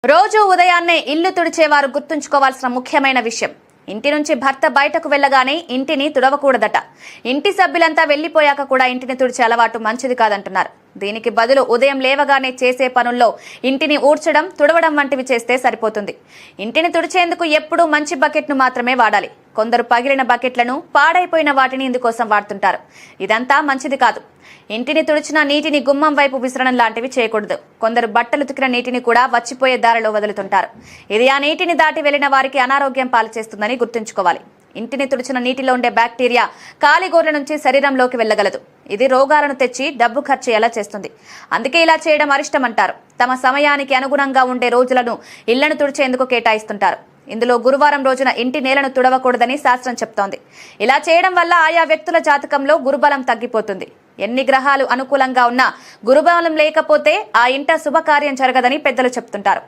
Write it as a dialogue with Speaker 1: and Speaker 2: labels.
Speaker 1: రోజు ఉదయాన్నే ఇల్లు తుడిచేవారు గుర్తుంచుకోవాల్సిన ముఖ్యమైన విషయం, ఇంటి నుంచి భర్త బయటకు వెళ్లగానే ఇంటిని తుడవకూడదట. ఇంటి సభ్యులంతా వెళ్లిపోయాక కూడా ఇంటిని తుడిచే అలవాటు మంచిది కాదంటున్నారు. దీనికి బదులు ఉదయం లేవగానే చేసే పనుల్లో ఇంటిని ఊడ్చడం, తుడవడం వంటివి చేస్తే సరిపోతుంది. ఇంటిని తుడిచేందుకు ఎప్పుడూ మంచి బకెట్ను మాత్రమే వాడాలి. కొందరు పగిలిన బకెట్లను, పాడైపోయిన వాటిని ఇందుకోసం వాడుతుంటారు. ఇదంతా మంచిది కాదు. ఇంటిని తుడిచిన నీటిని గుమ్మం వైపు విసరడం లాంటివి చేయకూడదు. కొందరు బట్టలు ఉతికిన నీటిని కూడా వచ్చిపోయే దారిలో వదులుతుంటారు. ఇది ఆ నీటిని దాటి వెళ్లిన వారికి అనారోగ్యం పాలు చేస్తుందని గుర్తుంచుకోవాలి. ఇంటిని తుడిచిన నీటిలో ఉండే బ్యాక్టీరియా కాలిగోర్ల నుంచి శరీరంలోకి వెళ్లగలదు. ఇది రోగాలను తెచ్చి డబ్బు ఖర్చయ్యేలా చేస్తుంది. అందుకే ఇలా చేయడం అరిష్టమంటారు. తమ సమయానికి అనుగుణంగా ఉండే రోజులను ఇళ్లను తుడిచేందుకు కేటాయిస్తుంటారు. ఇందులో గురువారం రోజున ఇంటి నేలను తుడవకూడదని శాస్త్రం చెప్తోంది. ఇలా చేయడం వల్ల ఆయా వ్యక్తుల జాతకంలో గురుబలం తగ్గిపోతుంది. ఎన్ని గ్రహాలు అనుకూలంగా ఉన్నా గురుబలం లేకపోతే ఆ ఇంట శుభకార్యం జరగదని పెద్దలు చెప్తుంటారు.